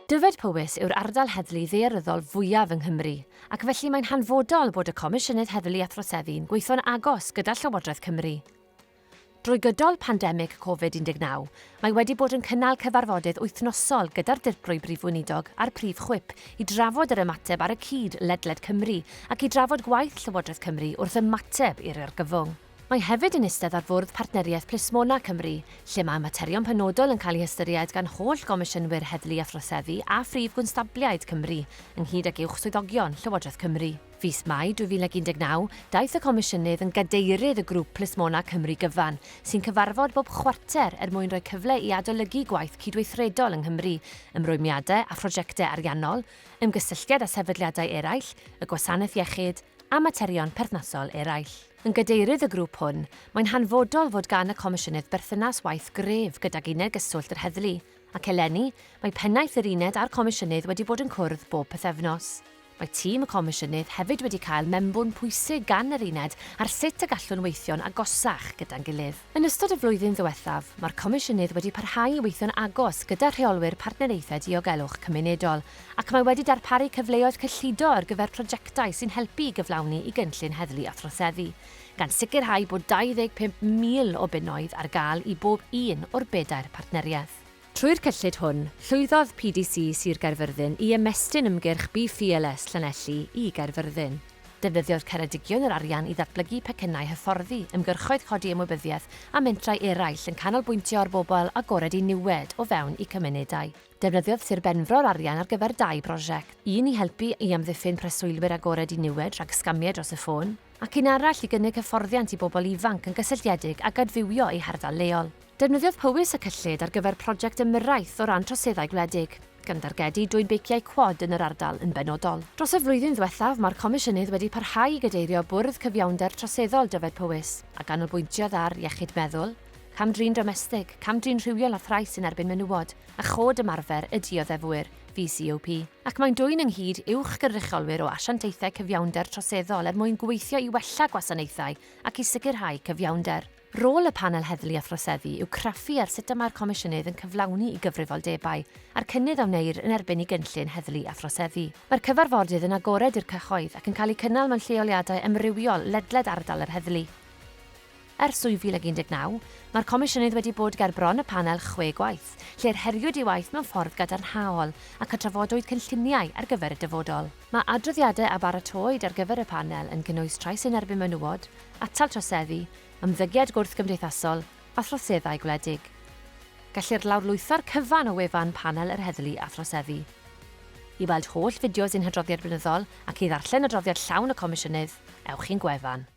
Dyfed Powys yw'r ardal heddlu ddaearyddol fwyaf yng Nghymru, ac felly mae'n hanfodol bod y Comisiynydd Heddlu a Throseddu'n gweithio'n agos gyda Llywodraeth Cymru. Drwy gydol pandemig Covid-19, mae wedi bod yn cynnal cyfarfodydd wythnosol gyda'r dirprwy brif weinidog a'r prif chwip i drafod yr ymateb ar y cyd ledled Cymru ac i drafod gwaith Llywodraeth Cymru wrth ymateb i'r argyfwng. Mae hefyd yn eistedd ar fwrdd partneriaeth Plismona Cymru, lle mae materion penodol yn cael ei hystyried gan holl gomisiynnwyr heddlu a throseddu a phrif gwynstabliaid Cymru, ynghyd ag uwch swyddogion Llywodraeth Cymru. Fis Mai 2019, daeth y Comisiynydd yn gadeirydd y grŵp Plismona Cymru gyfan, sy'n cyfarfod bob chwarter mwyn rhoi cyfle i adolygu gwaith cydweithredol yng Nghymru, ymrwymiadau a phrosiectau ariannol, ymgysylltiad â sefydliadau eraill, y gwasanaeth iechyd a materion perthnasol eraill. Yn gadeirydd y grŵp hwn, mae'n hanfodol fod gan y Comisiynydd berthynas waith gref gydag uned gyswllt yr heddlu, ac eleni, mae pennaeth yr uned a'r Comisiynydd wedi bod yn cwrdd bob pythefnos. Mae tîm y Comisiynydd hefyd wedi cael mewnbwn pwysig gan yr uned ar sut y gallwn weithio'n agosach gyda'n gilydd. Yn ystod y flwyddyn ddiwethaf, mae'r Comisiynydd wedi parhau i weithio'n agos gyda rheolwyr partneriaethau diogelwch cymunedol, ac mae wedi darparu cyfleoedd cyllido ar gyfer prosiectau sy'n helpu i gyflawni i gynllun heddlu a throseddu, gan sicrhau bod 25,000 o bunnoedd ar gael i bob un o'r bedair partneriaeth. Trwy'r cyllid hwn, llwyddodd PDC Sir Gaerfyrddin i ymestyn ymgyrch BFLS Llanelli i Gaerfyrddin. Defnyddiodd Ceredigion yr arian i ddatblygu pecynnau hyfforddi, ymgyrchoedd codi ymwybyddiaeth a mentrau eraill yn canolbwyntio ar bobl agored i niwed o fewn i cymunedau. Defnyddiodd Sir Benfro'r arian ar gyfer 2 brosiect, un i helpu i amddiffyn preswylwyr agored i niwed rhag sgamiau dros y ffôn, ac un arall i gynnig hyfforddiant i bobl ifanc yn gysylltiedig ag adfywio eu hardal leol. Defnyddiodd Powys y cyllid ar gyfer prosiect ymyrraeth o ran troseddau gwledig, gan dargedu 2 beiciau quad yn yr ardal yn benodol. Dros y flwyddyn ddiwethaf, mae'r Comisiynydd wedi parhau i gadeirio bwrdd cyfiawnder troseddol Dyfed Powys, a ganolbwyntiodd ar iechyd meddwl, camdrin domestig, camdrin rhywiol a thrais yn erbyn menywod, a chod ymarfer y dioddefwyr, VCOP. Ac mae'n dwyn ynghyd uwch gynrychiolwyr o asiantaethau cyfiawnder troseddol mwyn gweithio i wella gwasanaethau ac i sicrhau cyfiawnder. Rôl y panel heddlu a throseddu yw craffu ar sut y mae'r Comisiynydd yn cyflawni i gyfrifoldebau a'r cynnydd o wneir yn erbyn i gynllun heddlu a throseddu. Mae'r cyfarfodydd yn agored i'r cyhoedd ac yn cael eu cynnal mewn lleoliadau amrywiol ledled ardal yr heddlu. Ers 2019, mae'r Comisiynydd wedi bod ger bron y panel 6 gwaith, lle'r heriwyd i waith mewn ffordd gadarnhaol ac a trafodwyd cynlluniau ar gyfer y dyfodol. Mae adroddiadau a baratoed ar gyfer y panel yn gynnwys trais yn erbyn menywod, atal troseddu, ymddygiad gwrth gymdeithasol a throseddau gwledig. Gellir lawrlwytho'r cyfan o wefan panel yr heddlu a throseddu. I weld holl fideos un hydroddiad blynyddol ac i ddarllen adroddiad llawn y Comisiynydd, ewch i'n gwefan.